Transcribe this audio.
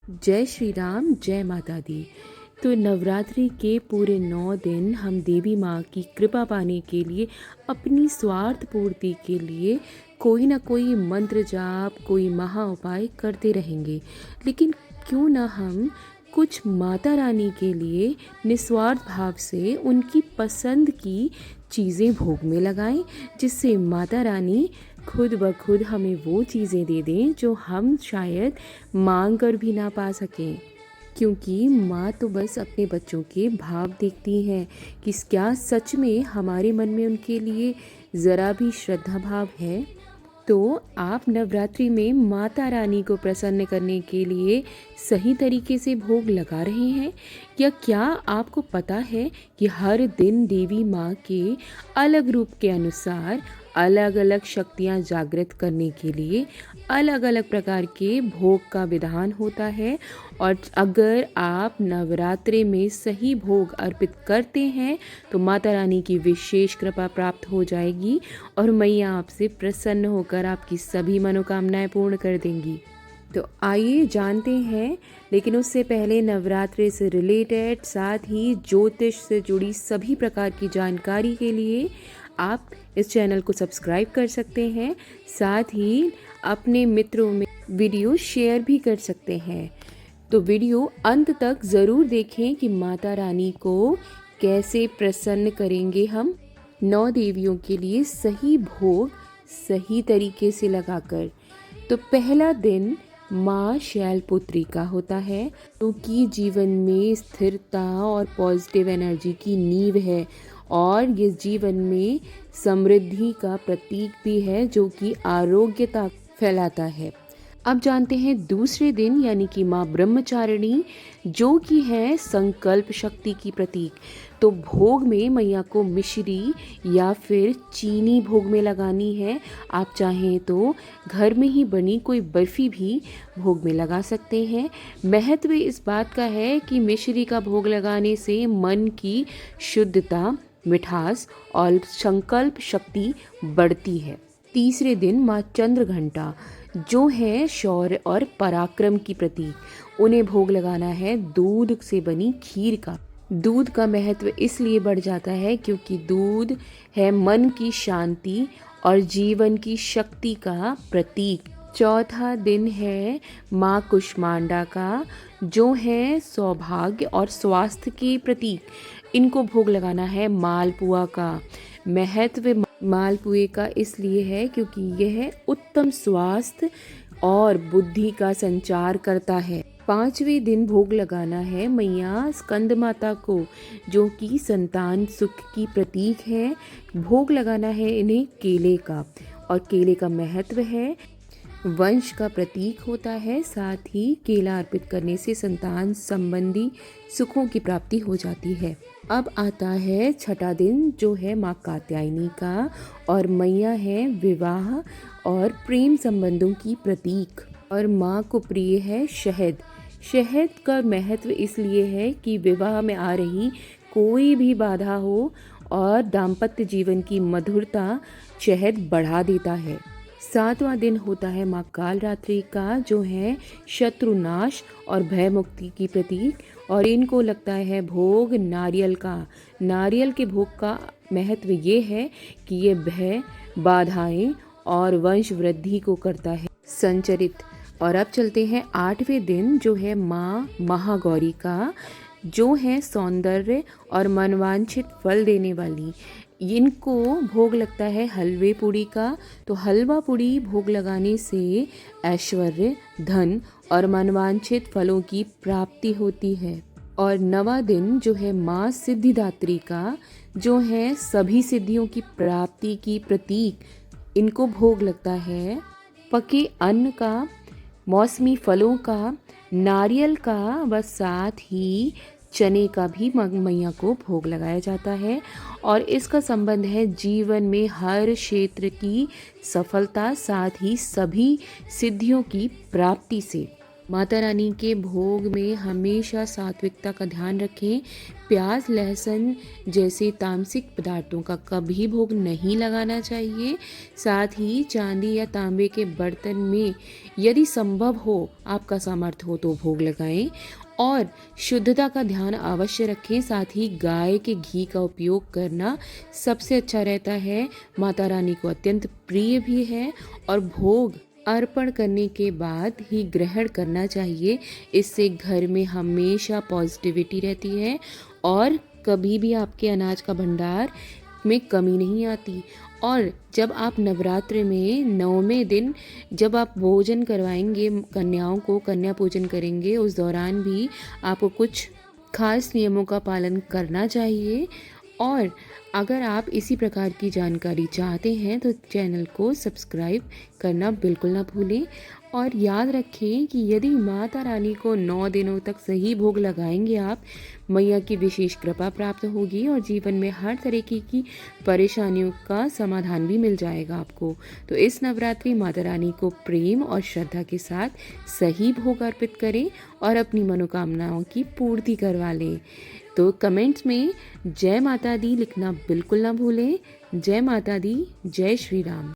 जय श्री राम, जय माता दी। तो नवरात्रि के पूरे 9 दिन हम देवी माँ की कृपा पाने के लिए अपनी स्वार्थ पूर्ति के लिए कोई ना कोई मंत्र जाप, कोई महा उपाय करते रहेंगे। लेकिन क्यों ना हम कुछ माता रानी के लिए निस्वार्थ भाव से उनकी पसंद की चीज़ें भोग में लगाएं, जिससे माता रानी खुद ब खुद हमें वो चीज़ें दे दें जो हम शायद मांग कर भी ना पा सकें। क्योंकि माँ तो बस अपने बच्चों के भाव देखती हैं कि क्या सच में हमारे मन में उनके लिए ज़रा भी श्रद्धा भाव है। तो आप नवरात्रि में माता रानी को प्रसन्न करने के लिए सही तरीके से भोग लगा रहे हैं, या क्या आपको पता है कि हर दिन देवी माँ के अलग रूप के अनुसार अलग अलग शक्तियाँ जागृत करने के लिए अलग अलग प्रकार के भोग का विधान होता है। और अगर आप नवरात्रि में सही भोग अर्पित करते हैं तो माता रानी की विशेष कृपा प्राप्त हो जाएगी और मैया आपसे प्रसन्न होकर आपकी सभी मनोकामनाएं पूर्ण कर देंगी। तो आइए जानते हैं, लेकिन उससे पहले नवरात्रि से रिलेटेड साथ ही ज्योतिष से जुड़ी सभी प्रकार की जानकारी के लिए आप इस चैनल को सब्सक्राइब कर सकते हैं। साथ ही अपने मित्रों में वीडियो शेयर भी कर सकते हैं। तो वीडियो अंत तक ज़रूर देखें कि माता रानी को कैसे प्रसन्न करेंगे हम 9 देवियों के लिए सही भोग सही तरीके से लगाकर। तो पहला दिन माँ शैलपुत्री का होता है, क्योंकि जीवन में स्थिरता और पॉजिटिव एनर्जी की नींव है और ये जीवन में समृद्धि का प्रतीक भी है जो कि आरोग्यता फैलाता है। अब जानते हैं दूसरे दिन यानी कि माँ ब्रह्मचारिणी, जो कि है संकल्प शक्ति की प्रतीक। तो भोग में मैया को मिश्री या फिर चीनी भोग में लगानी है। आप चाहें तो घर में ही बनी कोई बर्फ़ी भी भोग में लगा सकते हैं। महत्व इस बात का है कि मिश्री का भोग लगाने से मन की शुद्धता, मिठास और संकल्प शक्ति बढ़ती है। तीसरे दिन माँ चंद्रघंटा, जो है शौर्य और पराक्रम की प्रतीक, उन्हें भोग लगाना है दूध से बनी खीर का। दूध का महत्व इसलिए बढ़ जाता है क्योंकि दूध है मन की शांति और जीवन की शक्ति का प्रतीक। चौथा दिन है माँ कुष्मांडा का, जो है सौभाग्य और स्वास्थ्य के प्रतीक। इनको भोग लगाना है मालपुआ का। महत्व मालपुए का इसलिए है क्योंकि यह उत्तम स्वास्थ्य और बुद्धि का संचार करता है। पांचवें दिन भोग लगाना है मैया स्कंद माता को, जो कि संतान सुख की प्रतीक है। भोग लगाना है इन्हें केले का, और केले का महत्व है वंश का प्रतीक होता है। साथ ही केला अर्पित करने से संतान संबंधी सुखों की प्राप्ति हो जाती है। अब आता है छठा दिन, जो है माँ कात्यायनी का, और मैया है विवाह और प्रेम संबंधों की प्रतीक। और माँ को प्रिय है शहद। शहद का महत्व इसलिए है कि विवाह में आ रही कोई भी बाधा हो और दाम्पत्य जीवन की मधुरता शहद बढ़ा देता है। सातवां दिन होता है माँ कालरात्रि का, जो है शत्रुनाश और भय मुक्ति की प्रतीक, और इनको लगता है भोग नारियल का। नारियल के भोग का महत्व ये है कि ये भय, बाधाएं और वंश वृद्धि को करता है संचरित। और अब चलते हैं आठवें दिन, जो है माँ महागौरी का, जो है सौंदर्य और मनवांछित फल देने वाली। इनको भोग लगता है हलवे पूड़ी का। तो हलवा पूड़ी भोग लगाने से ऐश्वर्य, धन और मनवांछित फलों की प्राप्ति होती है। और नवा दिन, जो है माँ सिद्धिदात्री का, जो है सभी सिद्धियों की प्राप्ति की प्रतीक। इनको भोग लगता है पके अन्न का, मौसमी फलों का, नारियल का व साथ ही चने का भी मैया को भोग लगाया जाता है। और इसका संबंध है जीवन में हर क्षेत्र की सफलता, साथ ही सभी सिद्धियों की प्राप्ति से। माता रानी के भोग में हमेशा सात्विकता का ध्यान रखें। प्याज, लहसुन जैसे तामसिक पदार्थों का कभी भोग नहीं लगाना चाहिए। साथ ही चांदी या तांबे के बर्तन में यदि संभव हो, आपका सामर्थ्य हो तो भोग लगाएं और शुद्धता का ध्यान अवश्य रखें। साथ ही गाय के घी का उपयोग करना सबसे अच्छा रहता है, माता रानी को अत्यंत प्रिय भी है और भोग अर्पण करने के बाद ही ग्रहण करना चाहिए। इससे घर में हमेशा पॉजिटिविटी रहती है और कभी भी आपके अनाज का भंडार में कमी नहीं आती। और जब आप नवरात्र में 9वें दिन जब आप भोजन करवाएंगे कन्याओं को, कन्या पूजन करेंगे, उस दौरान भी आपको कुछ खास नियमों का पालन करना चाहिए। और अगर आप इसी प्रकार की जानकारी चाहते हैं तो चैनल को सब्सक्राइब करना बिल्कुल ना भूलें। और याद रखें कि यदि माता रानी को 9 दिनों तक सही भोग लगाएंगे आप, मैया की विशेष कृपा प्राप्त होगी और जीवन में हर तरीके की परेशानियों का समाधान भी मिल जाएगा आपको। तो इस नवरात्रि माता रानी को प्रेम और श्रद्धा के साथ सही भोग अर्पित करें और अपनी मनोकामनाओं की पूर्ति करवा लें। तो कमेंट्स में जय माता दी लिखना बिल्कुल ना भूलें। जय माता दी, जय श्री राम।